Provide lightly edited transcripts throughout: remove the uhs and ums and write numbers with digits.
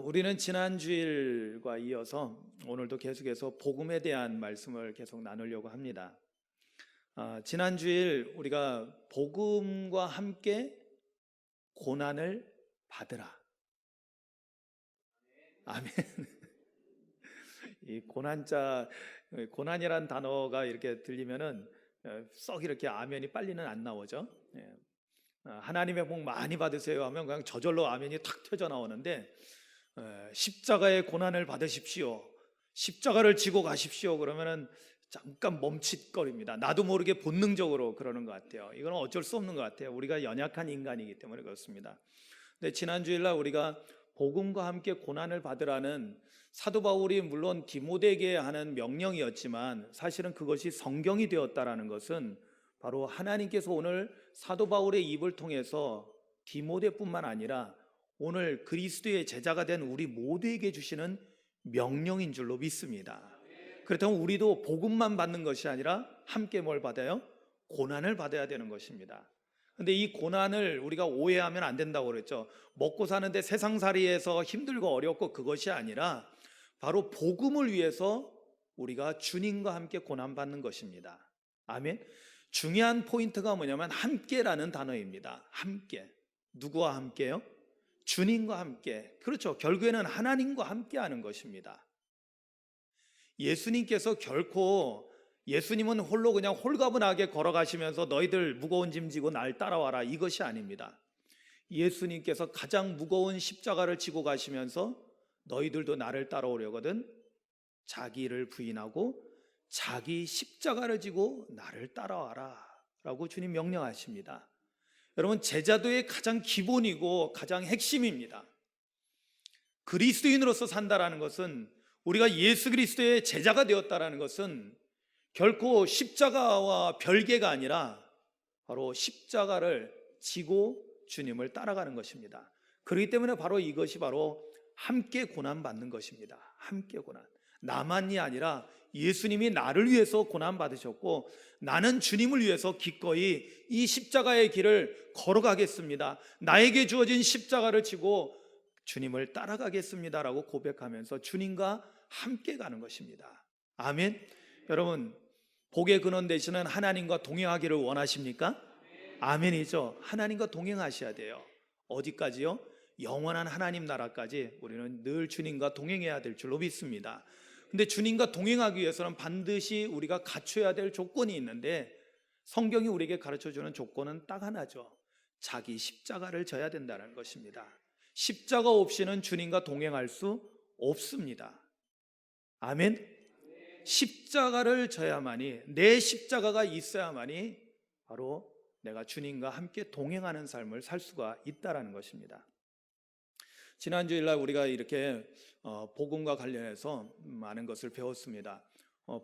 우리는 지난 주일과 이어서 오늘도 계속해서 복음에 대한 말씀을 계속 나누려고 합니다. 지난 주일 우리가 복음과 함께 고난을 받으라. 아멘. 이 고난이란 단어가 이렇게 들리면은 썩 이렇게 아멘이 빨리는 안 나오죠. 하나님의 복 많이 받으세요 하면 그냥 저절로 아멘이 탁 튀어져 나오는데, 십자가의 고난을 받으십시오, 십자가를 지고 가십시오 그러면은 잠깐 멈칫거립니다. 나도 모르게 본능적으로 그러는 것 같아요. 이건 어쩔 수 없는 것 같아요. 우리가 연약한 인간이기 때문에 그렇습니다. 근데 지난 주일날 우리가 복음과 함께 고난을 받으라는 사도 바울이 물론 디모데에게 하는 명령이었지만 사실은 그것이 성경이 되었다라는 것은 바로 하나님께서 오늘 사도 바울의 입을 통해서 디모데뿐만 아니라 오늘 그리스도의 제자가 된 우리 모두에게 주시는 명령인 줄로 믿습니다. 그렇다면 우리도 복음만 받는 것이 아니라 함께 뭘 받아요? 고난을 받아야 되는 것입니다. 근데 이 고난을 우리가 오해하면 안 된다고 그랬죠. 먹고 사는데 세상살이에서 힘들고 어렵고 그것이 아니라 바로 복음을 위해서 우리가 주님과 함께 고난받는 것입니다. 아멘. 중요한 포인트가 뭐냐면 함께라는 단어입니다. 함께. 누구와 함께요? 주님과 함께. 그렇죠. 결국에는 하나님과 함께하는 것입니다. 예수님은 홀로 그냥 홀가분하게 걸어가시면서 너희들 무거운 짐 지고 날 따라와라 이것이 아닙니다. 예수님께서 가장 무거운 십자가를 지고 가시면서 너희들도 나를 따라오려거든 자기를 부인하고 자기 십자가를 지고 나를 따라와라 라고 주님 명령하십니다. 여러분, 제자도의 가장 기본이고 가장 핵심입니다. 그리스도인으로서 산다라는 것은, 우리가 예수 그리스도의 제자가 되었다라는 것은 결코 십자가와 별개가 아니라 바로 십자가를 지고 주님을 따라가는 것입니다. 그렇기 때문에 바로 이것이 바로 함께 고난받는 것입니다. 함께 고난. 나만이 아니라 예수님이 나를 위해서 고난받으셨고 나는 주님을 위해서 기꺼이 이 십자가의 길을 걸어가겠습니다. 나에게 주어진 십자가를 지고 주님을 따라가겠습니다라고 고백하면서 주님과 함께 가는 것입니다. 아멘. 여러분, 복의 근원 되시는 하나님과 동행하기를 원하십니까? 아멘이죠. 하나님과 동행하셔야 돼요. 어디까지요? 영원한 하나님 나라까지 우리는 늘 주님과 동행해야 될 줄로 믿습니다. 근데 주님과 동행하기 위해서는 반드시 우리가 갖춰야 될 조건이 있는데, 성경이 우리에게 가르쳐주는 조건은 딱 하나죠. 자기 십자가를 져야 된다는 것입니다. 십자가 없이는 주님과 동행할 수 없습니다. 아멘. 십자가를 져야만이, 내 십자가가 있어야만이 바로 내가 주님과 함께 동행하는 삶을 살 수가 있다는 것입니다. 지난주일날 우리가 이렇게 복음과 관련해서 많은 것을 배웠습니다.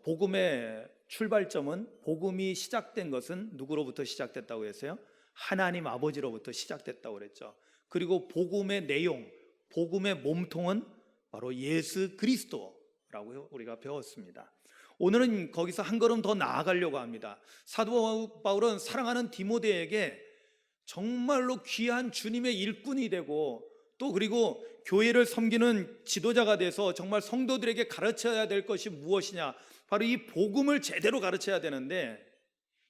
복음의 출발점은, 복음이 시작된 것은 누구로부터 시작됐다고 했어요? 하나님 아버지로부터 시작됐다고 그랬죠. 그리고 복음의 내용, 복음의 몸통은 바로 예수 그리스도라고 우리가 배웠습니다. 오늘은 거기서 한 걸음 더 나아가려고 합니다. 사도 바울은 사랑하는 디모데에게 정말로 귀한 주님의 일꾼이 되고, 또 그리고 교회를 섬기는 지도자가 돼서 정말 성도들에게 가르쳐야 될 것이 무엇이냐, 바로 이 복음을 제대로 가르쳐야 되는데,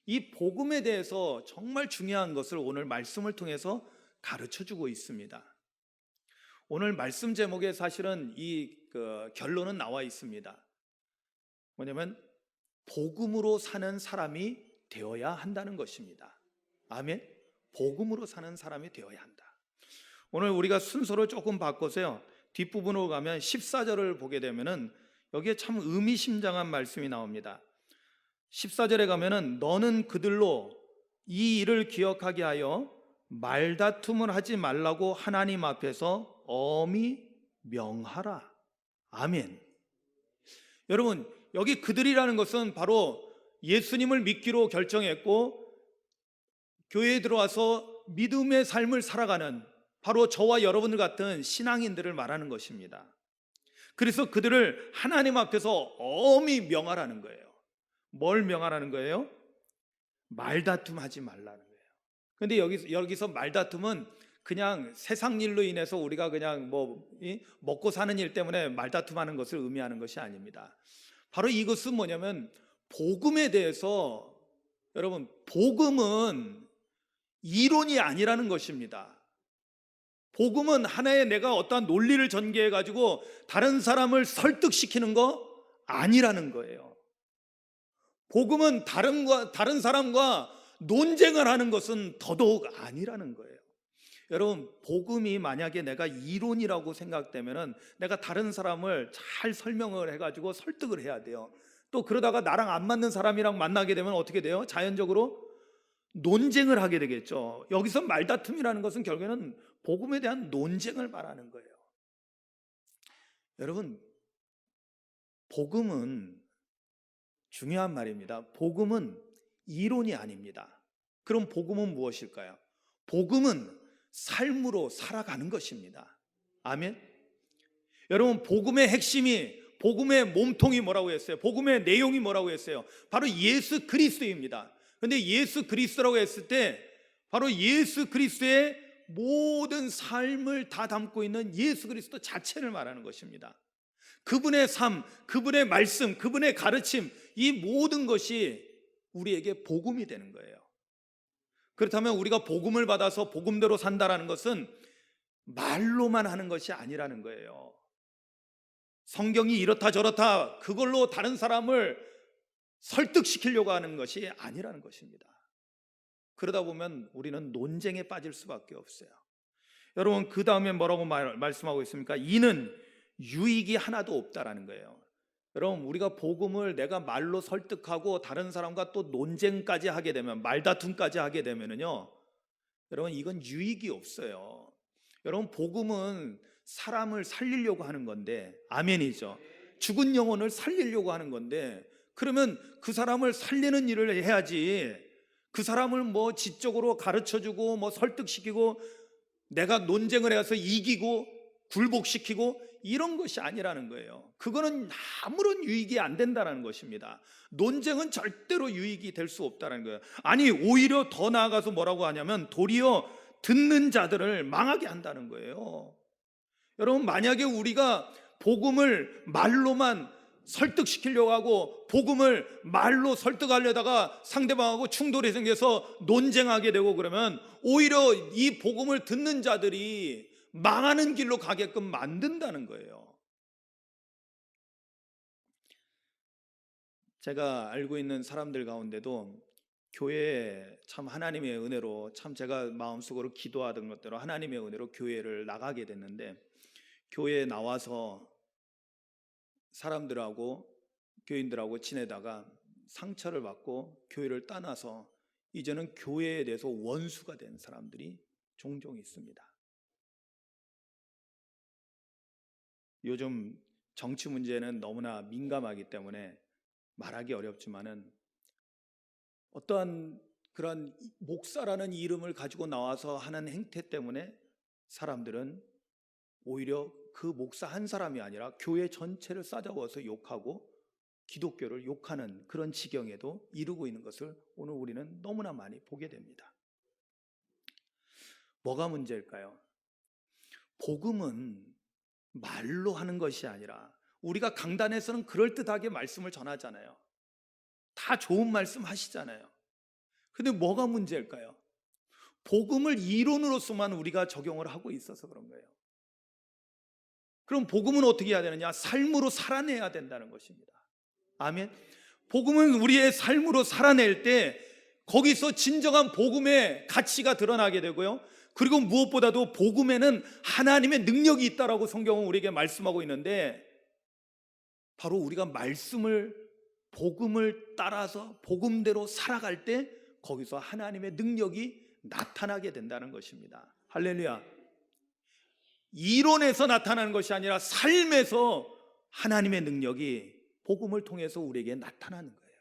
이 복음에 대해서 정말 중요한 것을 오늘 말씀을 통해서 가르쳐주고 있습니다. 오늘 말씀 제목에 사실은 이 결론은 나와 있습니다. 뭐냐면 복음으로 사는 사람이 되어야 한다는 것입니다. 아멘. 복음으로 사는 사람이 되어야 한다. 오늘 우리가 순서를 조금 바꿔서요, 뒷부분으로 가면 14절을 보게 되면은 여기에 참 의미심장한 말씀이 나옵니다. 14절에 가면은 너는 그들로 이 일을 기억하게 하여 말다툼을 하지 말라고 하나님 앞에서 엄히 명하라. 아멘. 여러분, 여기 그들이라는 것은 바로 예수님을 믿기로 결정했고 교회에 들어와서 믿음의 삶을 살아가는 바로 저와 여러분들 같은 신앙인들을 말하는 것입니다. 그래서 그들을 하나님 앞에서 엄히 명하라는 거예요. 뭘 명하라는 거예요? 말다툼하지 말라는 거예요. 그런데 여기서 말다툼은 그냥 세상 일로 인해서 우리가 그냥 먹고 사는 일 때문에 말다툼하는 것을 의미하는 것이 아닙니다. 바로 이것은 뭐냐면 복음에 대해서, 여러분, 복음은 이론이 아니라는 것입니다. 복음은 하나의 내가 어떠한 논리를 전개해 가지고 다른 사람을 설득시키는 거 아니라는 거예요. 복음은 다른 사람과 논쟁을 하는 것은 더더욱 아니라는 거예요. 여러분, 복음이 만약에 내가 이론이라고 생각되면은 내가 다른 사람을 잘 설명을 해가지고 설득을 해야 돼요. 또 그러다가 나랑 안 맞는 사람이랑 만나게 되면 어떻게 돼요? 자연적으로 논쟁을 하게 되겠죠. 여기서 말다툼이라는 것은 결국에는 복음에 대한 논쟁을 말하는 거예요. 여러분, 복음은 중요한 말입니다. 복음은 이론이 아닙니다. 그럼 복음은 무엇일까요? 복음은 삶으로 살아가는 것입니다. 아멘. 여러분, 복음의 핵심이, 복음의 몸통이 뭐라고 했어요? 복음의 내용이 뭐라고 했어요? 바로 예수 그리스도입니다. 그런데 예수 그리스도라고 했을 때 바로 예수 그리스도의 모든 삶을 다 담고 있는 예수 그리스도 자체를 말하는 것입니다. 그분의 삶, 그분의 말씀, 그분의 가르침, 이 모든 것이 우리에게 복음이 되는 거예요. 그렇다면 우리가 복음을 받아서 복음대로 산다라는 것은 말로만 하는 것이 아니라는 거예요. 성경이 이렇다 저렇다 그걸로 다른 사람을 설득시키려고 하는 것이 아니라는 것입니다. 그러다 보면 우리는 논쟁에 빠질 수밖에 없어요. 여러분, 그 다음에 뭐라고 말씀하고 있습니까? 이는 유익이 하나도 없다라는 거예요. 여러분, 우리가 복음을 내가 말로 설득하고 다른 사람과 또 논쟁까지 하게 되면, 말다툼까지 하게 되면은요, 여러분, 이건 유익이 없어요. 여러분, 복음은 사람을 살리려고 하는 건데, 아멘이죠. 죽은 영혼을 살리려고 하는 건데, 그러면 그 사람을 살리는 일을 해야지, 그 사람을 지적으로 가르쳐주고 설득시키고 내가 논쟁을 해서 이기고 굴복시키고 이런 것이 아니라는 거예요. 그거는 아무런 유익이 안 된다는 것입니다. 논쟁은 절대로 유익이 될 수 없다는 거예요. 아니, 오히려 더 나아가서 뭐라고 하냐면 도리어 듣는 자들을 망하게 한다는 거예요. 여러분, 만약에 우리가 복음을 말로만 설득시키려고 하고 복음을 말로 설득하려다가 상대방하고 충돌이 생겨서 논쟁하게 되고 그러면 오히려 이 복음을 듣는 자들이 망하는 길로 가게끔 만든다는 거예요. 제가 알고 있는 사람들 가운데도 교회에 참 하나님의 은혜로 참 제가 마음속으로 기도하던 것대로 하나님의 은혜로 교회를 나가게 됐는데, 교회에 나와서 사람들하고 교인들하고 지내다가 상처를 받고 교회를 떠나서 이제는 교회에 대해서 원수가 된 사람들이 종종 있습니다. 요즘 정치 문제는 너무나 민감하기 때문에 말하기 어렵지만은 어떠한 그런 목사라는 이름을 가지고 나와서 하는 행태 때문에 사람들은 오히려 그 목사 한 사람이 아니라 교회 전체를 싸잡아서 욕하고 기독교를 욕하는 그런 지경에도 이르고 있는 것을 오늘 우리는 너무나 많이 보게 됩니다. 뭐가 문제일까요? 복음은 말로 하는 것이 아니라, 우리가 강단에서는 그럴듯하게 말씀을 전하잖아요. 다 좋은 말씀 하시잖아요. 근데 뭐가 문제일까요? 복음을 이론으로서만 우리가 적용을 하고 있어서 그런 거예요. 그럼 복음은 어떻게 해야 되느냐? 삶으로 살아내야 된다는 것입니다. 아멘. 복음은 우리의 삶으로 살아낼 때 거기서 진정한 복음의 가치가 드러나게 되고요, 그리고 무엇보다도 복음에는 하나님의 능력이 있다라고 성경은 우리에게 말씀하고 있는데, 바로 우리가 복음을 따라서 복음대로 살아갈 때 거기서 하나님의 능력이 나타나게 된다는 것입니다. 할렐루야. 이론에서 나타나는 것이 아니라 삶에서 하나님의 능력이 복음을 통해서 우리에게 나타나는 거예요.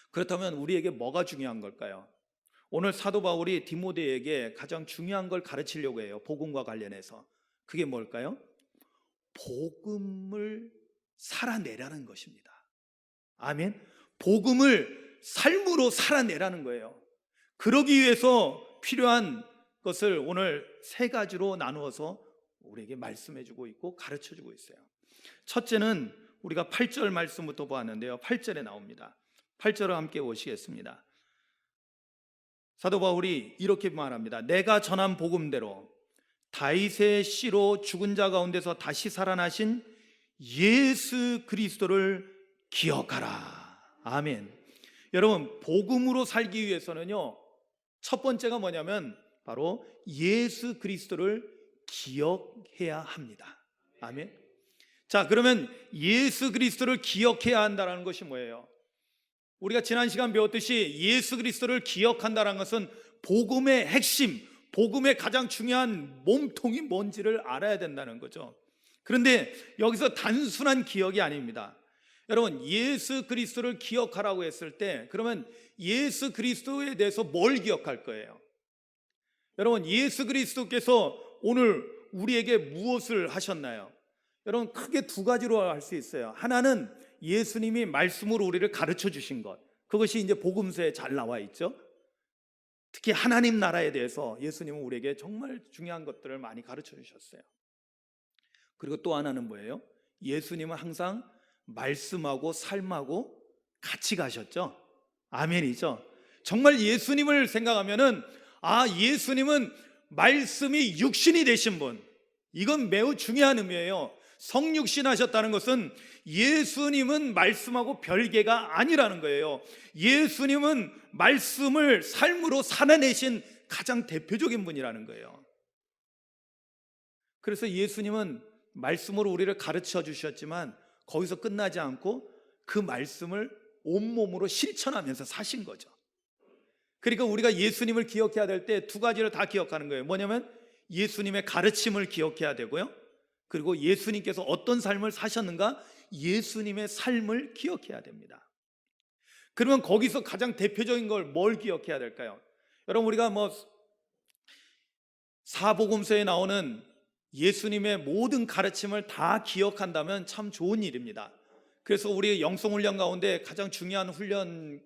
그렇다면 우리에게 뭐가 중요한 걸까요? 오늘 사도 바울이 디모데에게 가장 중요한 걸 가르치려고 해요. 복음과 관련해서. 그게 뭘까요? 복음을 살아내라는 것입니다. 아멘. 복음을 삶으로 살아내라는 거예요. 그러기 위해서 필요한 것을 오늘 세 가지로 나누어서 우리에게 말씀해 주고 있고 가르쳐 주고 있어요. 첫째는 우리가 8절 말씀부터 보았는데요, 8절에 나옵니다. 8절을 함께 보시겠습니다. 사도 바울이 이렇게 말합니다. 내가 전한 복음대로 다윗의 씨로 죽은 자 가운데서 다시 살아나신 예수 그리스도를 기억하라. 아멘. 여러분, 복음으로 살기 위해서는요, 첫 번째가 뭐냐면 바로 예수 그리스도를 기억해야 합니다. 아멘. 자, 그러면 예수 그리스도를 기억해야 한다는 것이 뭐예요? 우리가 지난 시간 배웠듯이 예수 그리스도를 기억한다는 것은 복음의 핵심, 복음의 가장 중요한 몸통이 뭔지를 알아야 된다는 거죠. 그런데 여기서 단순한 기억이 아닙니다. 여러분, 예수 그리스도를 기억하라고 했을 때 그러면 예수 그리스도에 대해서 뭘 기억할 거예요? 여러분, 예수 그리스도께서 오늘 우리에게 무엇을 하셨나요? 여러분, 크게 두 가지로 할 수 있어요. 하나는 예수님이 말씀으로 우리를 가르쳐 주신 것, 그것이 이제 복음서에 잘 나와 있죠. 특히 하나님 나라에 대해서 예수님은 우리에게 정말 중요한 것들을 많이 가르쳐 주셨어요. 그리고 또 하나는 뭐예요? 예수님은 항상 말씀하고 삶하고 같이 가셨죠. 아멘이죠. 정말 예수님을 생각하면은 예수님은 말씀이 육신이 되신 분, 이건 매우 중요한 의미예요. 성육신 하셨다는 것은 예수님은 말씀하고 별개가 아니라는 거예요. 예수님은 말씀을 삶으로 살아내신 가장 대표적인 분이라는 거예요. 그래서 예수님은 말씀으로 우리를 가르쳐 주셨지만 거기서 끝나지 않고 그 말씀을 온몸으로 실천하면서 사신 거죠. 그러니까 우리가 예수님을 기억해야 될 때 두 가지를 다 기억하는 거예요. 뭐냐면 예수님의 가르침을 기억해야 되고요, 그리고 예수님께서 어떤 삶을 사셨는가, 예수님의 삶을 기억해야 됩니다. 그러면 거기서 가장 대표적인 걸 뭘 기억해야 될까요? 여러분, 우리가 사복음서에 나오는 예수님의 모든 가르침을 다 기억한다면 참 좋은 일입니다. 그래서 우리 영성훈련 가운데 가장 중요한 훈련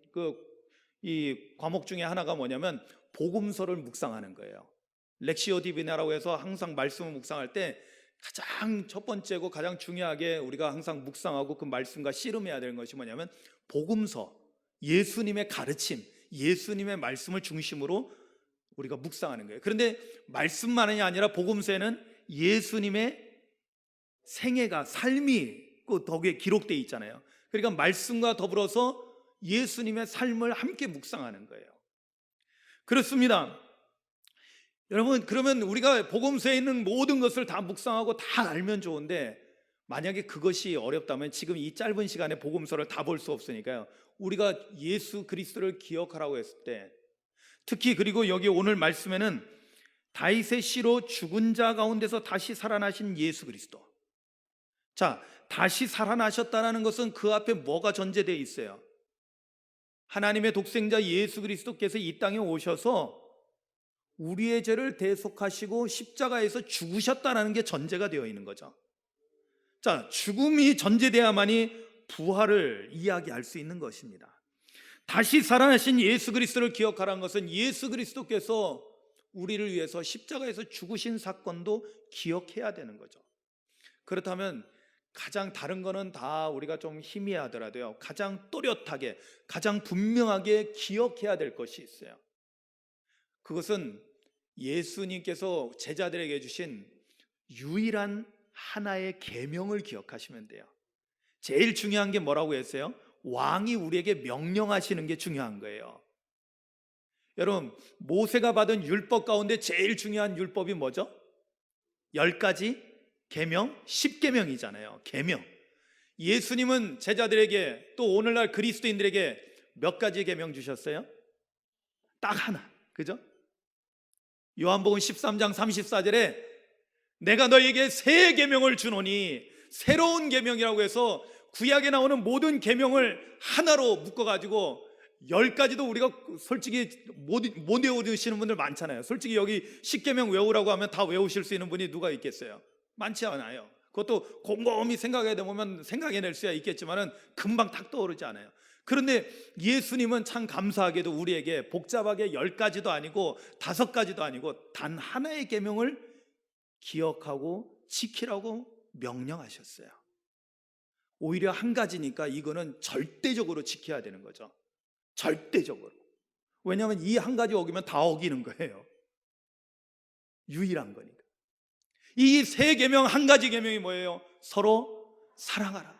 이 과목 중에 하나가 뭐냐면 복음서를 묵상하는 거예요. 렉시오 디비나라고 해서 항상 말씀을 묵상할 때 가장 첫 번째고 가장 중요하게 우리가 항상 묵상하고 그 말씀과 씨름해야 되는 것이 뭐냐면 복음서, 예수님의 가르침, 예수님의 말씀을 중심으로 우리가 묵상하는 거예요. 그런데 말씀만이 아니라 복음서에는 예수님의 생애가, 삶이 거기에 기록되어 있잖아요. 그러니까 말씀과 더불어서 예수님의 삶을 함께 묵상하는 거예요. 그렇습니다. 여러분, 그러면 우리가 복음서에 있는 모든 것을 다 묵상하고 다 알면 좋은데, 만약에 그것이 어렵다면 지금 이 짧은 시간에 복음서를 다 볼 수 없으니까요, 우리가 예수 그리스도를 기억하라고 했을 때, 특히 그리고 여기 오늘 말씀에는 다윗의 씨로 죽은 자 가운데서 다시 살아나신 예수 그리스도. 자, 다시 살아나셨다는 것은 그 앞에 뭐가 전제되어 있어요? 하나님의 독생자 예수 그리스도께서 이 땅에 오셔서 우리의 죄를 대속하시고 십자가에서 죽으셨다는 게 전제가 되어 있는 거죠. 자, 죽음이 전제돼야만이 부활을 이야기할 수 있는 것입니다. 다시 살아나신 예수 그리스도를 기억하라는 것은 예수 그리스도께서 우리를 위해서 십자가에서 죽으신 사건도 기억해야 되는 거죠. 그렇다면 가장 다른 거는 다 우리가 좀 희미하더라도요, 가장 또렷하게, 가장 분명하게 기억해야 될 것이 있어요. 그것은 예수님께서 제자들에게 주신 유일한 하나의 계명을 기억하시면 돼요. 제일 중요한 게 뭐라고 했어요? 왕이 우리에게 명령하시는 게 중요한 거예요. 여러분, 모세가 받은 율법 가운데 제일 중요한 율법이 뭐죠? 10가지 계명, 10계명이잖아요. 계명. 예수님은 제자들에게, 또 오늘날 그리스도인들에게 몇 가지 계명 주셨어요? 딱 하나, 그죠? 요한복음 13장 34절에 내가 너에게 새 계명을 주노니, 새로운 계명이라고 해서 구약에 나오는 모든 계명을 하나로 묶어가지고 10가지도 우리가 솔직히 못 외우시는 분들 많잖아요. 솔직히 여기 10계명 외우라고 하면 다 외우실 수 있는 분이 누가 있겠어요? 많지 않아요. 그것도 곰곰이 생각해 보면 생각해낼 수야 있겠지만은 금방 딱 떠오르지 않아요. 그런데 예수님은 참 감사하게도 우리에게 복잡하게 10가지도 아니고 5가지도 아니고 단 하나의 계명을 기억하고 지키라고 명령하셨어요. 오히려 한 가지니까 이거는 절대적으로 지켜야 되는 거죠. 절대적으로. 왜냐하면 이 한 가지 어기면 다 어기는 거예요. 유일한 거니까. 이 세 계명, 한 가지 계명이 뭐예요? 서로 사랑하라.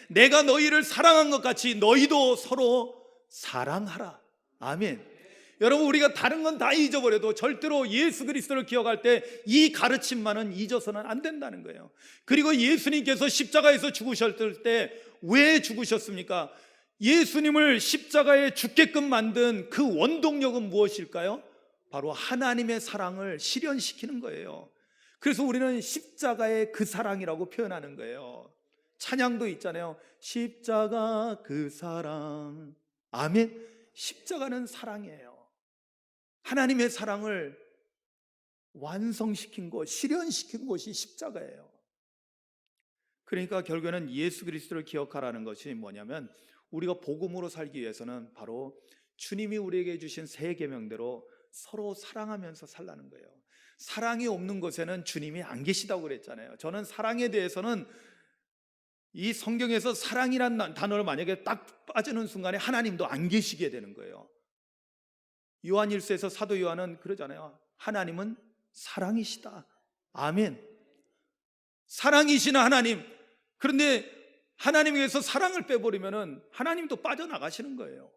내가 너희를 사랑한 것 같이 너희도 서로 사랑하라. 아멘. 여러분, 우리가 다른 건 다 잊어버려도 절대로 예수 그리스도를 기억할 때 이 가르침만은 잊어서는 안 된다는 거예요. 그리고 예수님께서 십자가에서 죽으셨을 때 왜 죽으셨습니까? 예수님을 십자가에 죽게끔 만든 그 원동력은 무엇일까요? 바로 하나님의 사랑을 실현시키는 거예요. 그래서 우리는 십자가의 그 사랑이라고 표현하는 거예요. 찬양도 있잖아요. 십자가 그 사랑. 아멘. 십자가는 사랑이에요. 하나님의 사랑을 완성시킨 것, 실현시킨 것이 십자가예요. 그러니까 결국에는 예수 그리스도를 기억하라는 것이 뭐냐면, 우리가 복음으로 살기 위해서는 바로 주님이 우리에게 주신 세 계명대로 서로 사랑하면서 살라는 거예요. 사랑이 없는 곳에는 주님이 안 계시다고 그랬잖아요. 저는 사랑에 대해서는 이 성경에서 사랑이란 단어를 만약에 딱 빠지는 순간에 하나님도 안 계시게 되는 거예요. 요한일서에서 사도 요한은 그러잖아요. 하나님은 사랑이시다. 아멘. 사랑이신 하나님. 그런데 하나님에게서 사랑을 빼버리면은 하나님도 빠져나가시는 거예요.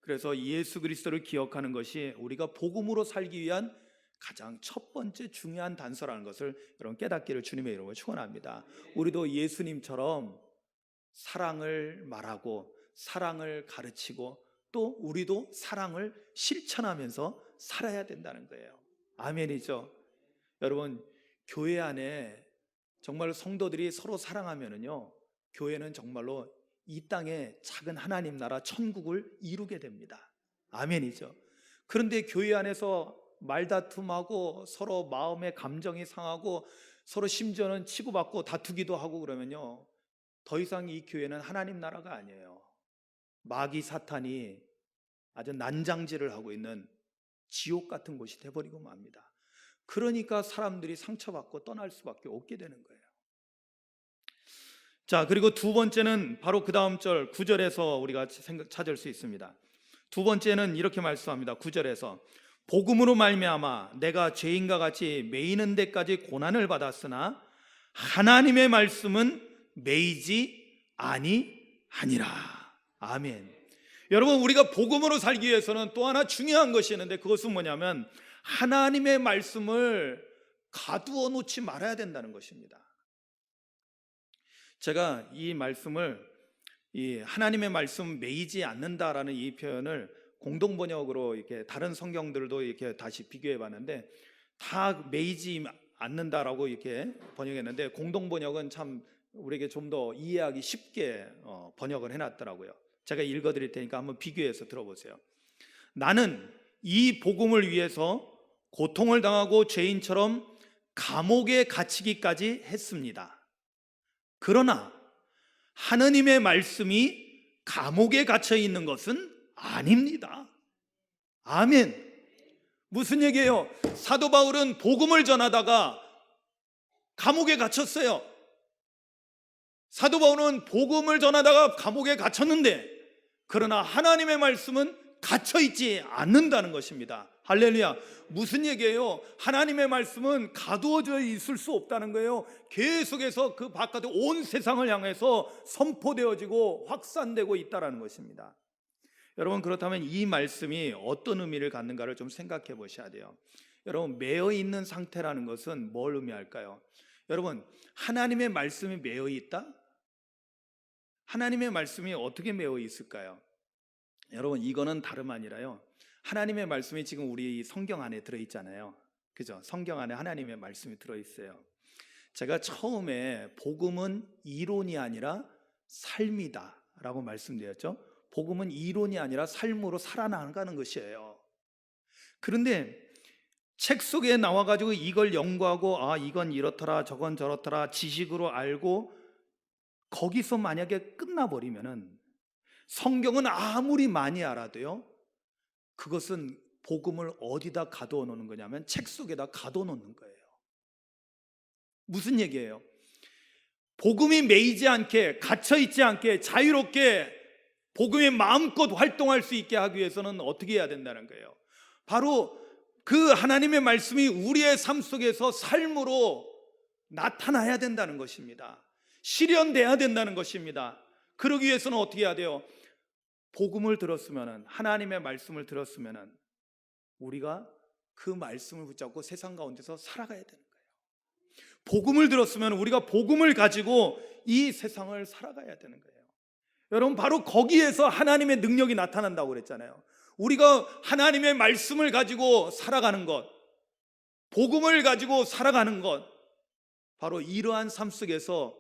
그래서 예수 그리스도를 기억하는 것이 우리가 복음으로 살기 위한 가장 첫 번째 중요한 단서라는 것을 여러분 깨닫기를 주님의 이름으로 축원합니다. 우리도 예수님처럼 사랑을 말하고 사랑을 가르치고 또 우리도 사랑을 실천하면서 살아야 된다는 거예요. 아멘이죠. 여러분, 교회 안에 정말 성도들이 서로 사랑하면은요, 교회는 정말로 이 땅에 작은 하나님 나라 천국을 이루게 됩니다. 아멘이죠. 그런데 교회 안에서 말다툼하고 서로 마음의 감정이 상하고 서로 심지어는 치고받고 다투기도 하고 그러면요, 더 이상 이 교회는 하나님 나라가 아니에요. 마귀 사탄이 아주 난장질을 하고 있는 지옥 같은 곳이 돼버리고 맙니다. 그러니까 사람들이 상처받고 떠날 수밖에 없게 되는 거예요. 자, 그리고 두 번째는 바로 그 다음 절 9절에서 우리가 찾을 수 있습니다. 두 번째는 이렇게 말씀합니다. 9절에서 복음으로 말미암아 내가 죄인과 같이 매이는 데까지 고난을 받았으나 하나님의 말씀은 매이지 아니하니라. 아멘. 여러분, 우리가 복음으로 살기 위해서는 또 하나 중요한 것이 있는데, 그것은 뭐냐면 하나님의 말씀을 가두어 놓지 말아야 된다는 것입니다. 제가 이 말씀을, 이 하나님의 말씀 매이지 않는다라는 이 표현을 공동번역으로 이렇게 다른 성경들도 이렇게 다시 비교해 봤는데 다 매이지 않는다라고 이렇게 번역했는데, 공동번역은 참 우리에게 좀 더 이해하기 쉽게 번역을 해놨더라고요. 제가 읽어드릴 테니까 한번 비교해서 들어보세요. 나는 이 복음을 위해서 고통을 당하고 죄인처럼 감옥에 갇히기까지 했습니다. 그러나 하느님의 말씀이 감옥에 갇혀 있는 것은 아닙니다. 아멘. 무슨 얘기예요? 사도 바울은 복음을 전하다가 감옥에 갇혔어요. 사도 바울은 복음을 전하다가 감옥에 갇혔는데, 그러나 하나님의 말씀은 갇혀 있지 않는다는 것입니다. 할렐루야. 무슨 얘기예요? 하나님의 말씀은 가두어져 있을 수 없다는 거예요. 계속해서 그 바깥에 온 세상을 향해서 선포되어지고 확산되고 있다는 것입니다. 여러분, 그렇다면 이 말씀이 어떤 의미를 갖는가를 좀 생각해 보셔야 돼요. 여러분, 매여 있는 상태라는 것은 뭘 의미할까요? 여러분, 하나님의 말씀이 매여 있다? 하나님의 말씀이 어떻게 매여 있을까요? 여러분, 이거는 다름 아니라요, 하나님의 말씀이 지금 우리 이 성경 안에 들어있잖아요. 그죠? 성경 안에 하나님의 말씀이 들어있어요. 제가 처음에 복음은 이론이 아니라 삶이다 라고 말씀드렸죠. 복음은 이론이 아니라 삶으로 살아나가는 것이에요. 그런데 책 속에 나와가지고 이걸 연구하고 이건 이렇더라 저건 저렇더라 지식으로 알고 거기서 만약에 끝나버리면은 성경은 아무리 많이 알아도요, 그것은 복음을 어디다 가둬 놓는 거냐면 책 속에다 가둬 놓는 거예요. 무슨 얘기예요? 복음이 매이지 않게, 갇혀 있지 않게, 자유롭게 복음이 마음껏 활동할 수 있게 하기 위해서는 어떻게 해야 된다는 거예요? 바로 그 하나님의 말씀이 우리의 삶 속에서 삶으로 나타나야 된다는 것입니다. 실현돼야 된다는 것입니다. 그러기 위해서는 어떻게 해야 돼요? 복음을 들었으면, 하나님의 말씀을 들었으면 우리가 그 말씀을 붙잡고 세상 가운데서 살아가야 되는 거예요. 복음을 들었으면 우리가 복음을 가지고 이 세상을 살아가야 되는 거예요. 여러분, 바로 거기에서 하나님의 능력이 나타난다고 그랬잖아요. 우리가 하나님의 말씀을 가지고 살아가는 것, 복음을 가지고 살아가는 것, 바로 이러한 삶 속에서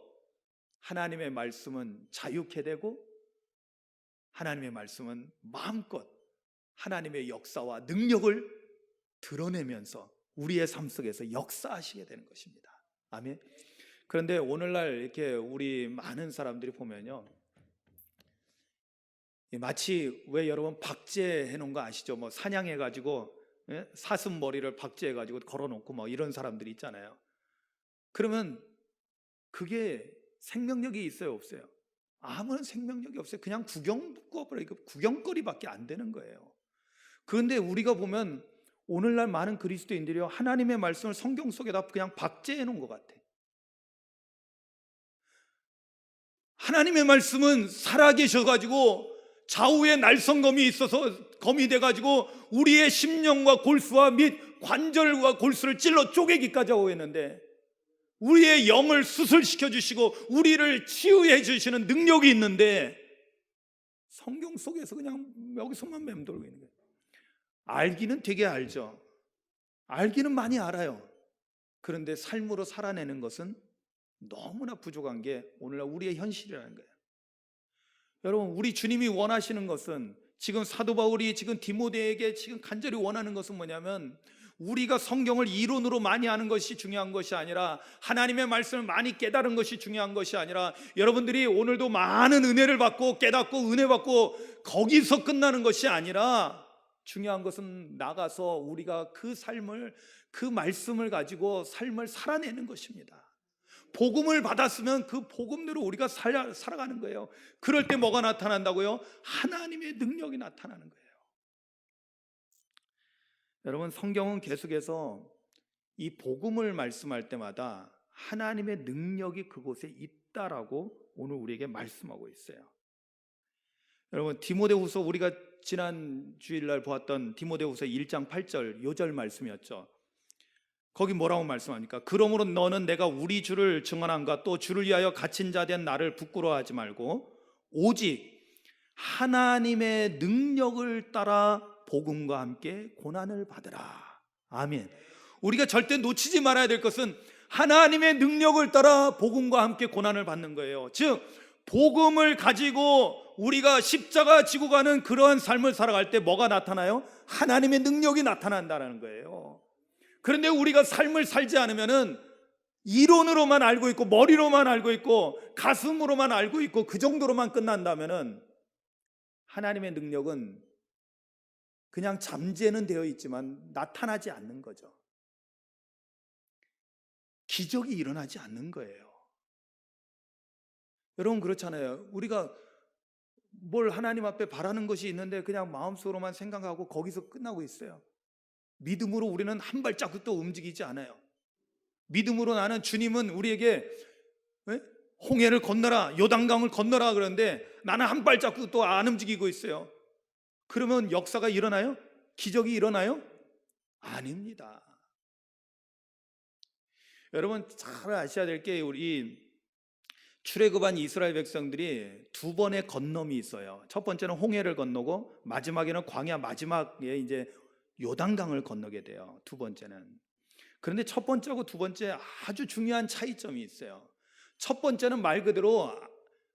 하나님의 말씀은 자유케 되고 하나님의 말씀은 마음껏 하나님의 역사와 능력을 드러내면서 우리의 삶 속에서 역사하시게 되는 것입니다. 아멘. 그런데 오늘날 이렇게 우리 많은 사람들이 보면요, 마치 왜 여러분 박제해 놓은 거 아시죠? 뭐 사냥해 가지고 사슴 머리를 박제해 가지고 걸어 놓고 뭐 이런 사람들이 있잖아요. 그러면 그게 생명력이 있어요, 없어요? 아무런 생명력이 없어요. 그냥 구경거리밖에 안 되는 거예요. 그런데 우리가 보면 오늘날 많은 그리스도인들이 하나님의 말씀을 성경 속에다 그냥 박제해 놓은 것 같아. 하나님의 말씀은 살아계셔가지고 좌우에 날성검이 있어서 검이 돼가지고 우리의 심령과 골수와 및 관절과 골수를 찔러 쪼개기까지 하고 있는데, 우리의 영을 수술시켜 주시고 우리를 치유해 주시는 능력이 있는데 성경 속에서 그냥 여기서만 맴돌고 있는 거예요. 알기는 되게 알죠. 알기는 많이 알아요. 그런데 삶으로 살아내는 것은 너무나 부족한 게 오늘날 우리의 현실이라는 거예요. 여러분, 우리 주님이 원하시는 것은, 지금 사도 바울이 지금 디모데에게 지금 간절히 원하는 것은 뭐냐면, 우리가 성경을 이론으로 많이 아는 것이 중요한 것이 아니라, 하나님의 말씀을 많이 깨달은 것이 중요한 것이 아니라, 여러분들이 오늘도 많은 은혜를 받고 깨닫고 은혜 받고 거기서 끝나는 것이 아니라, 중요한 것은 나가서 우리가 그 삶을, 그 말씀을 가지고 삶을 살아내는 것입니다. 복음을 받았으면 그 복음대로 우리가 살아가는 거예요. 그럴 때 뭐가 나타난다고요? 하나님의 능력이 나타나는 거예요. 여러분, 성경은 계속해서 이 복음을 말씀할 때마다 하나님의 능력이 그곳에 있다라고 오늘 우리에게 말씀하고 있어요. 여러분, 디모데후서, 우리가 지난 주일날 보았던 디모데후서 1장 8절 요절 말씀이었죠. 거기 뭐라고 말씀합니까? 그러므로 너는 내가 우리 주를 증언함과 또 주를 위하여 갇힌 자 된 나를 부끄러워하지 말고 오직 하나님의 능력을 따라 복음과 함께 고난을 받으라. 아멘. 우리가 절대 놓치지 말아야 될 것은 하나님의 능력을 따라 복음과 함께 고난을 받는 거예요. 즉, 복음을 가지고 우리가 십자가 지고 가는 그러한 삶을 살아갈 때 뭐가 나타나요? 하나님의 능력이 나타난다는 거예요. 그런데 우리가 삶을 살지 않으면은 이론으로만 알고 있고 머리로만 알고 있고 가슴으로만 알고 있고 그 정도로만 끝난다면은 하나님의 능력은 그냥 잠재는 되어 있지만 나타나지 않는 거죠. 기적이 일어나지 않는 거예요. 여러분, 그렇잖아요. 우리가 뭘 하나님 앞에 바라는 것이 있는데 그냥 마음속으로만 생각하고 거기서 끝나고 있어요. 믿음으로 우리는 한 발자국도 움직이지 않아요. 믿음으로 나는, 주님은 우리에게 홍해를 건너라, 요단강을 건너라 그러는데 나는 한 발자국도 안 움직이고 있어요. 그러면 역사가 일어나요? 기적이 일어나요? 아닙니다. 여러분, 잘 아셔야 될 게, 우리 출애굽한 이스라엘 백성들이 두 번의 건nom이 있어요. 첫 번째는 홍해를 건너고 마지막에는 광야 마지막에 이제 요단강을 건너게 돼요. 두 번째는. 그런데 첫 번째하고 두 번째 아주 중요한 차이점이 있어요. 첫 번째는 말 그대로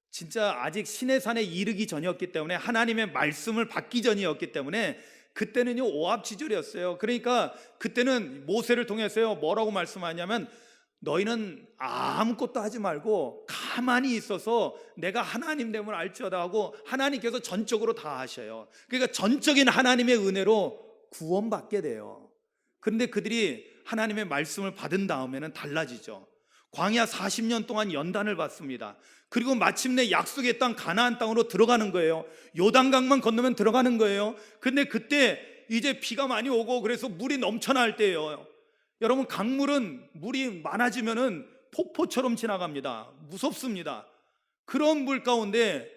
진짜 아직 시내산에 이르기 전이었기 때문에, 하나님의 말씀을 받기 전이었기 때문에 그때는요 오합지졸이었어요. 그러니까 그때는 모세를 통해서요 뭐라고 말씀하냐면 너희는 아무것도 하지 말고 가만히 있어서 내가 하나님 됨을 알지어다 하고 하나님께서 전적으로 다 하셔요. 그러니까 전적인 하나님의 은혜로 구원받게 돼요. 그런데 그들이 하나님의 말씀을 받은 다음에는 달라지죠. 광야 40년 동안 연단을 받습니다. 그리고 마침내 약속의 땅 가나안 땅으로 들어가는 거예요. 요단강만 건너면 들어가는 거예요. 근데 그때 이제 비가 많이 오고 그래서 물이 넘쳐날 때예요. 여러분, 강물은 물이 많아지면은 폭포처럼 지나갑니다. 무섭습니다. 그런 물 가운데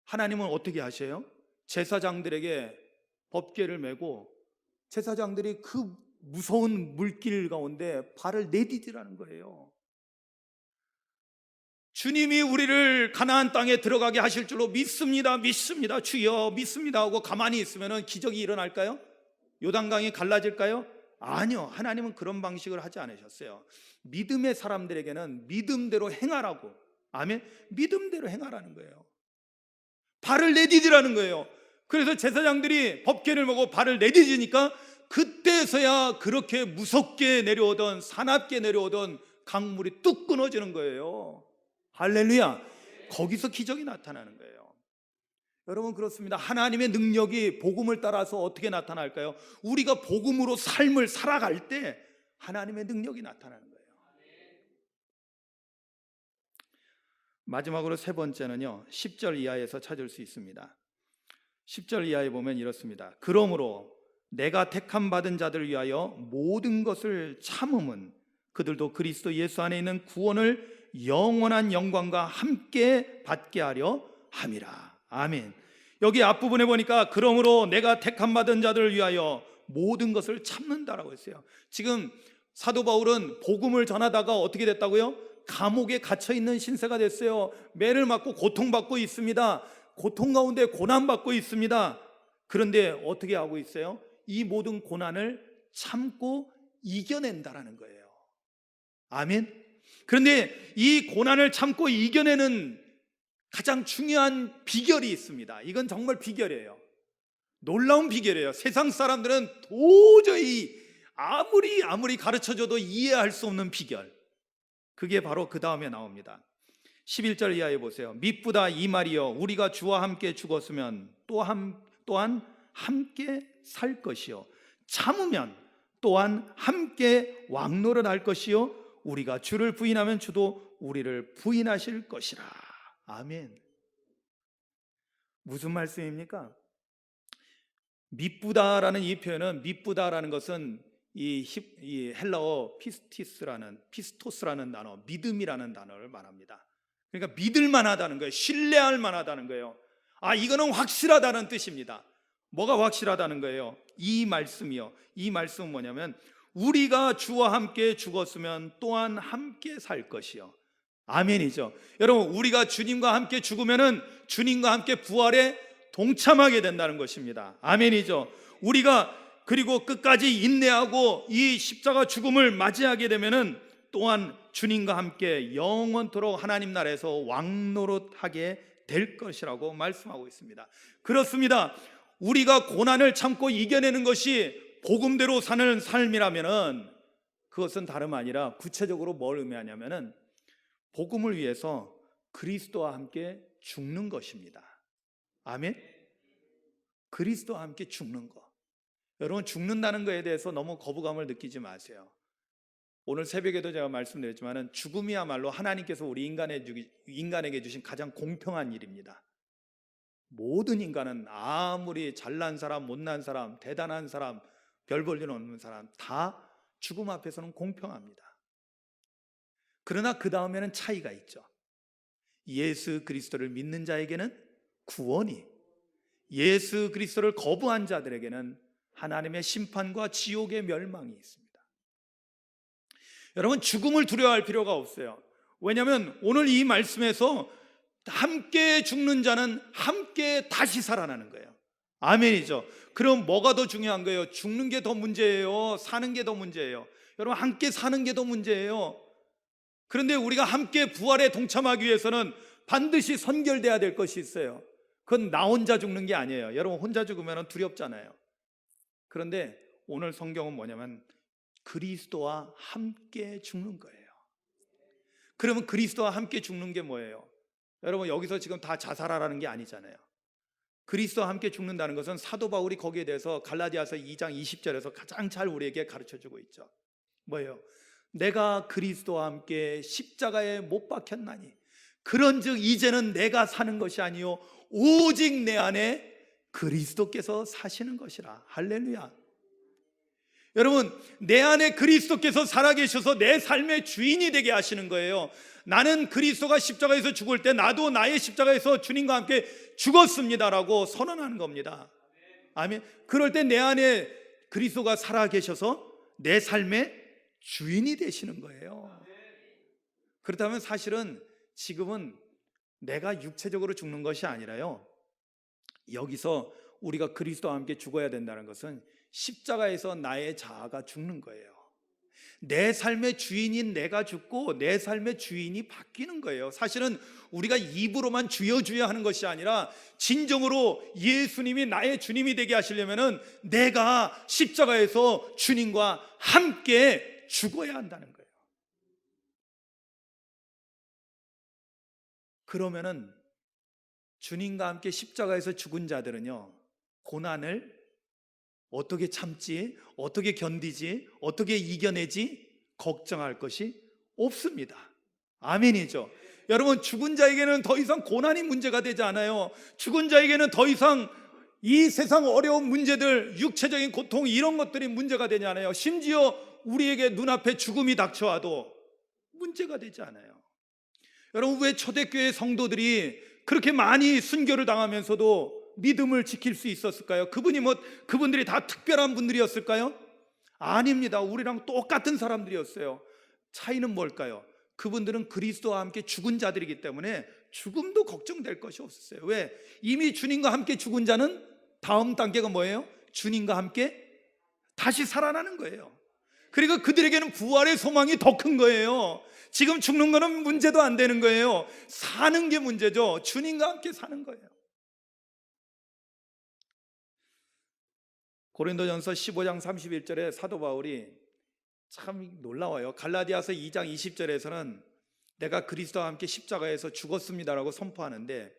하나님은 어떻게 하셔요? 제사장들에게 법궤를 메고 제사장들이 그 무서운 물길 가운데 발을 내디디라는 거예요. 주님이 우리를 가나안 땅에 들어가게 하실 줄로 믿습니다. 믿습니다. 주여 믿습니다 하고 가만히 있으면 기적이 일어날까요? 요단강이 갈라질까요? 아니요. 하나님은 그런 방식을 하지 않으셨어요. 믿음의 사람들에게는 믿음대로 행하라고, 아멘, 믿음대로 행하라는 거예요. 발을 내디디라는 거예요. 그래서 제사장들이 법궤를 메고 발을 내디디니까 그때서야 그렇게 무섭게 내려오던, 사납게 내려오던 강물이 뚝 끊어지는 거예요. 할렐루야. 거기서 기적이 나타나는 거예요. 여러분, 그렇습니다. 하나님의 능력이 복음을 따라서 어떻게 나타날까요? 우리가 복음으로 삶을 살아갈 때 하나님의 능력이 나타나는 거예요. 마지막으로 세 번째는요, 10절 이하에서 찾을 수 있습니다. 10절 이하에 보면 이렇습니다. 그러므로 내가 택함 받은 자들 위하여 모든 것을 참음은 그들도 그리스도 예수 안에 있는 구원을 영원한 영광과 함께 받게 하려 함이라. 아멘. 여기 앞부분에 보니까 그러므로 내가 택함 받은 자들을 위하여 모든 것을 참는다라고 했어요. 지금 사도 바울은 복음을 전하다가 어떻게 됐다고요? 감옥에 갇혀 있는 신세가 됐어요. 매를 맞고 고통받고 있습니다. 고통 가운데 고난받고 있습니다. 그런데 어떻게 하고 있어요? 이 모든 고난을 참고 이겨낸다라는 거예요. 아멘. 그런데 이 고난을 참고 이겨내는 가장 중요한 비결이 있습니다. 이건 정말 비결이에요. 놀라운 비결이에요. 세상 사람들은 도저히 아무리 가르쳐줘도 이해할 수 없는 비결. 그게 바로 그 다음에 나옵니다. 11절 이하에 보세요. 미쁘다 이 말이여 우리가 주와 함께 죽었으면 또한 함께 살 것이요 참으면 또한 함께 왕노릇할 것이요 우리가 주를 부인하면 주도 우리를 부인하실 것이라. 아멘. 무슨 말씀입니까? 미쁘다라는 이 표현은, 미쁘다라는 것은 이 헬라어 피스토스라는 단어, 믿음이라는 단어를 말합니다. 그러니까 믿을 만하다는 거예요. 신뢰할 만하다는 거예요. 이거는 확실하다는 뜻입니다. 뭐가 확실하다는 거예요? 이 말씀이요. 이 말씀은 뭐냐면 우리가 주와 함께 죽었으면 또한 함께 살 것이요. 아멘이죠. 여러분, 우리가 주님과 함께 죽으면은 주님과 함께 부활에 동참하게 된다는 것입니다. 아멘이죠. 우리가 그리고 끝까지 인내하고 이 십자가 죽음을 맞이하게 되면은 또한 주님과 함께 영원토록 하나님 나라에서 왕노릇하게 될 것이라고 말씀하고 있습니다. 그렇습니다. 우리가 고난을 참고 이겨내는 것이 복음대로 사는 삶이라면은 그것은 다름 아니라 구체적으로 뭘 의미하냐면은 복음을 위해서 그리스도와 함께 죽는 것입니다. 아멘. 그리스도와 함께 죽는 것. 여러분, 죽는다는 것에 대해서 너무 거부감을 느끼지 마세요. 오늘 새벽에도 제가 말씀드렸지만 죽음이야말로 하나님께서 우리 인간에게 주신 가장 공평한 일입니다. 모든 인간은 아무리 잘난 사람, 못난 사람, 대단한 사람, 별 볼 일 없는 사람 다 죽음 앞에서는 공평합니다. 그러나 그 다음에는 차이가 있죠. 예수 그리스도를 믿는 자에게는 구원이, 예수 그리스도를 거부한 자들에게는 하나님의 심판과 지옥의 멸망이 있습니다. 여러분, 죽음을 두려워할 필요가 없어요. 왜냐하면 오늘 이 말씀에서 함께 죽는 자는 함께 다시 살아나는 거예요. 아멘이죠. 그럼 뭐가 더 중요한 거예요? 죽는 게 더 문제예요? 사는 게 더 문제예요? 여러분, 함께 사는 게 더 문제예요. 그런데 우리가 함께 부활에 동참하기 위해서는 반드시 선결돼야 될 것이 있어요. 그건 나 혼자 죽는 게 아니에요. 여러분, 혼자 죽으면 두렵잖아요. 그런데 오늘 성경은 뭐냐면 그리스도와 함께 죽는 거예요. 그러면 그리스도와 함께 죽는 게 뭐예요? 여러분, 여기서 지금 다 자살하라는 게 아니잖아요. 그리스도와 함께 죽는다는 것은 사도 바울이 거기에 대해서 갈라디아서 2장 20절에서 가장 잘 우리에게 가르쳐주고 있죠. 뭐예요? 내가 그리스도와 함께 십자가에 못 박혔나니 그런즉 이제는 내가 사는 것이 아니요 오직 내 안에 그리스도께서 사시는 것이라. 할렐루야. 여러분, 내 안에 그리스도께서 살아계셔서 내 삶의 주인이 되게 하시는 거예요. 나는 그리스도가 십자가에서 죽을 때 나도 나의 십자가에서 주님과 함께 죽었습니다라고 선언하는 겁니다. 아멘. 그럴 때 내 안에 그리스도가 살아계셔서 내 삶의 주인이 되시는 거예요. 그렇다면 사실은 지금은 내가 육체적으로 죽는 것이 아니라요, 여기서 우리가 그리스도와 함께 죽어야 된다는 것은 십자가에서 나의 자아가 죽는 거예요. 내 삶의 주인인 내가 죽고 내 삶의 주인이 바뀌는 거예요. 사실은 우리가 입으로만 주여 주여 하는 것이 아니라 진정으로 예수님이 나의 주님이 되게 하시려면은 내가 십자가에서 주님과 함께 죽어야 한다는 거예요. 그러면은 주님과 함께 십자가에서 죽은 자들은요, 고난을 어떻게 참지, 어떻게 견디지, 어떻게 이겨내지 걱정할 것이 없습니다. 아멘이죠. 여러분, 죽은 자에게는 더 이상 고난이 문제가 되지 않아요. 죽은 자에게는 더 이상 이 세상 어려운 문제들, 육체적인 고통, 이런 것들이 문제가 되지 않아요. 심지어 우리에게 눈앞에 죽음이 닥쳐와도 문제가 되지 않아요. 여러분, 왜 초대교회 성도들이 그렇게 많이 순교를 당하면서도 믿음을 지킬 수 있었을까요? 그분들이 다 특별한 분들이었을까요? 아닙니다. 우리랑 똑같은 사람들이었어요. 차이는 뭘까요? 그분들은 그리스도와 함께 죽은 자들이기 때문에 죽음도 걱정될 것이 없었어요. 왜? 이미 주님과 함께 죽은 자는 다음 단계가 뭐예요? 주님과 함께 다시 살아나는 거예요. 그리고 그들에게는 부활의 소망이 더 큰 거예요. 지금 죽는 거는 문제도 안 되는 거예요. 사는 게 문제죠. 주님과 함께 사는 거예요. 고린도전서 15장 31절에 사도 바울이 참 놀라워요. 갈라디아서 2장 20절에서는 내가 그리스도와 함께 십자가에서 죽었습니다라고 선포하는데,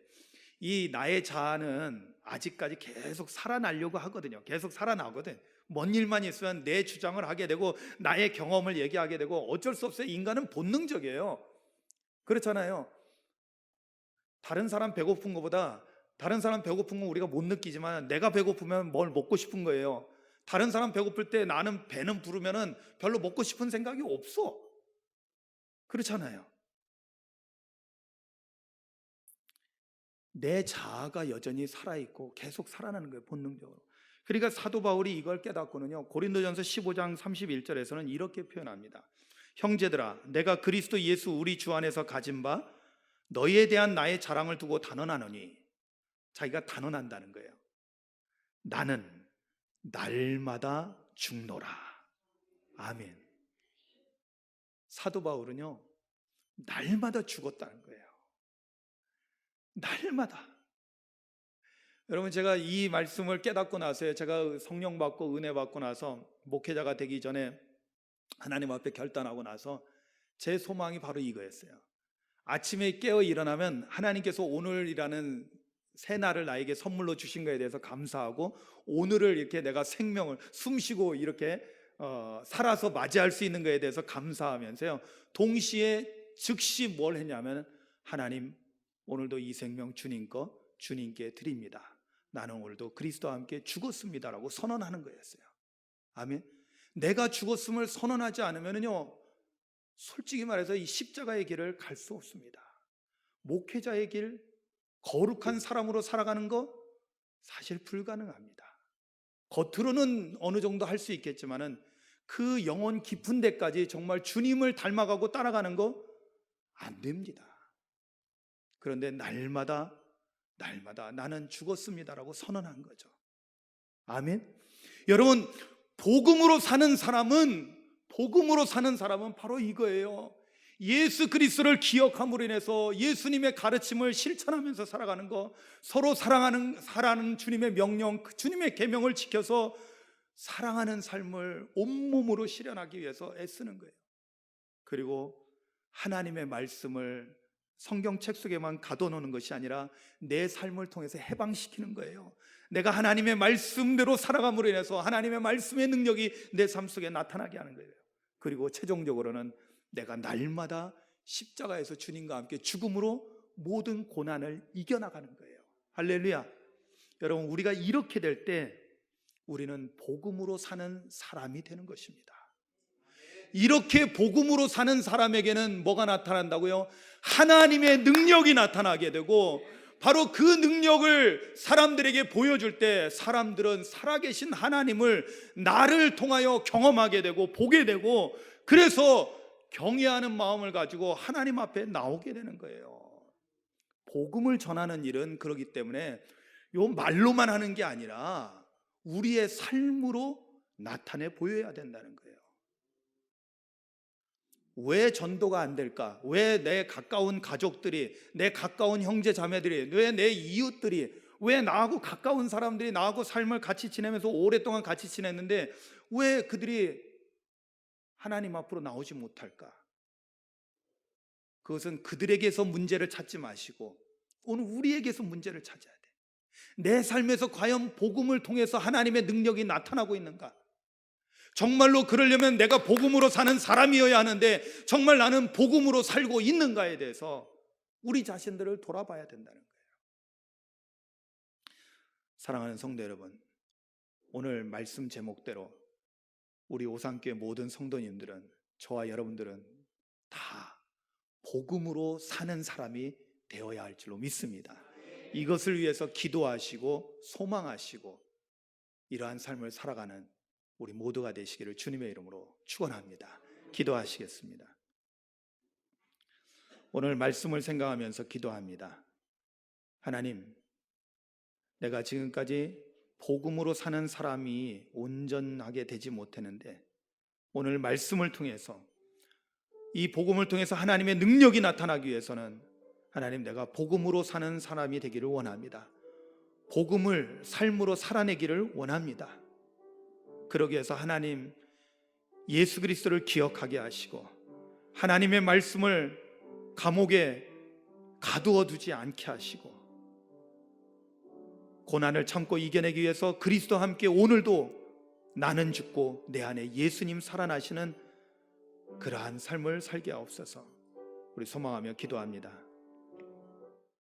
이 나의 자아는 아직까지 계속 살아나려고 하거든요. 계속 살아나거든. 뭔 일만 있으면 내 주장을 하게 되고 나의 경험을 얘기하게 되고, 어쩔 수 없어요. 인간은 본능적이에요. 그렇잖아요. 다른 사람 배고픈 것보다, 다른 사람 배고픈 건 우리가 못 느끼지만 내가 배고프면 뭘 먹고 싶은 거예요. 다른 사람 배고플 때 나는 배는 부르면은 별로 먹고 싶은 생각이 없어. 그렇잖아요. 내 자아가 여전히 살아있고 계속 살아나는 거예요, 본능적으로. 그러니까 사도 바울이 이걸 깨닫고는요, 고린도전서 15장 31절에서는 이렇게 표현합니다. 형제들아, 내가 그리스도 예수 우리 주 안에서 가진 바 너희에 대한 나의 자랑을 두고 단언하노니, 자기가 단언한다는 거예요. 나는 날마다 죽노라. 아멘. 사도 바울은요, 날마다 죽었다는 거예요. 날마다. 여러분, 제가 이 말씀을 깨닫고 나서요, 제가 성령 받고 은혜 받고 나서 목회자가 되기 전에 하나님 앞에 결단하고 나서 제 소망이 바로 이거였어요. 아침에 깨어 일어나면 하나님께서 오늘이라는 새 날을 나에게 선물로 주신 것에 대해서 감사하고, 오늘을 이렇게 내가 생명을 숨쉬고 이렇게 살아서 맞이할 수 있는 것에 대해서 감사하면서요, 동시에 즉시 뭘 했냐면, 하나님, 오늘도 이 생명 주님 거 주님께 드립니다. 나는 오늘도 그리스도와 함께 죽었습니다라고 선언하는 거였어요. 아멘. 내가 죽었음을 선언하지 않으면요, 솔직히 말해서 이 십자가의 길을 갈 수 없습니다. 목회자의 길, 거룩한 사람으로 살아가는 거 사실 불가능합니다. 겉으로는 어느 정도 할 수 있겠지만은 그 영혼 깊은 데까지 정말 주님을 닮아가고 따라가는 거 안 됩니다. 그런데 날마다 나는 죽었습니다라고 선언한 거죠. 아멘. 여러분, 복음으로 사는 사람은 바로 이거예요. 예수 그리스도를 기억함으로 인해서 예수님의 가르침을 실천하면서 살아가는 거, 서로 사랑하는 주님의 명령, 주님의 계명을 지켜서 사랑하는 삶을 온몸으로 실현하기 위해서 애쓰는 거예요. 그리고 하나님의 말씀을 성경책 속에만 가둬놓는 것이 아니라 내 삶을 통해서 해방시키는 거예요. 내가 하나님의 말씀대로 살아감으로 인해서 하나님의 말씀의 능력이 내 삶 속에 나타나게 하는 거예요. 그리고 최종적으로는 내가 날마다 십자가에서 주님과 함께 죽음으로 모든 고난을 이겨나가는 거예요. 할렐루야. 여러분, 우리가 이렇게 될 때 우리는 복음으로 사는 사람이 되는 것입니다. 이렇게 복음으로 사는 사람에게는 뭐가 나타난다고요? 하나님의 능력이 나타나게 되고, 바로 그 능력을 사람들에게 보여줄 때 사람들은 살아계신 하나님을 나를 통하여 경험하게 되고 보게 되고, 그래서 경외하는 마음을 가지고 하나님 앞에 나오게 되는 거예요. 복음을 전하는 일은 그렇기 때문에 요 말로만 하는 게 아니라 우리의 삶으로 나타내 보여야 된다는 거예요. 왜 전도가 안 될까? 왜 내 가까운 가족들이, 내 가까운 형제 자매들이, 왜 내 이웃들이, 왜 나하고 가까운 사람들이 나하고 삶을 같이 지내면서 오랫동안 같이 지냈는데 왜 그들이 하나님 앞으로 나오지 못할까? 그것은 그들에게서 문제를 찾지 마시고 오늘 우리에게서 문제를 찾아야 돼. 내 삶에서 과연 복음을 통해서 하나님의 능력이 나타나고 있는가? 정말로 그러려면 내가 복음으로 사는 사람이어야 하는데 정말 나는 복음으로 살고 있는가에 대해서 우리 자신들을 돌아봐야 된다는 거예요. 사랑하는 성도 여러분, 오늘 말씀 제목대로 우리 오산교회 모든 성도님들은, 저와 여러분들은 다 복음으로 사는 사람이 되어야 할 줄로 믿습니다. 이것을 위해서 기도하시고 소망하시고 이러한 삶을 살아가는 우리 모두가 되시기를 주님의 이름으로 축원합니다. 기도하시겠습니다. 오늘 말씀을 생각하면서 기도합니다. 하나님, 내가 지금까지 복음으로 사는 사람이 온전하게 되지 못했는데 오늘 말씀을 통해서, 이 복음을 통해서 하나님의 능력이 나타나기 위해서는 하나님, 내가 복음으로 사는 사람이 되기를 원합니다. 복음을 삶으로 살아내기를 원합니다. 그러기 위해서 하나님, 예수 그리스도를 기억하게 하시고 하나님의 말씀을 감옥에 가두어 두지 않게 하시고 고난을 참고 이겨내기 위해서 그리스도와 함께 오늘도 나는 죽고 내 안에 예수님 살아나시는 그러한 삶을 살게 하옵소서. 우리 소망하며 기도합니다.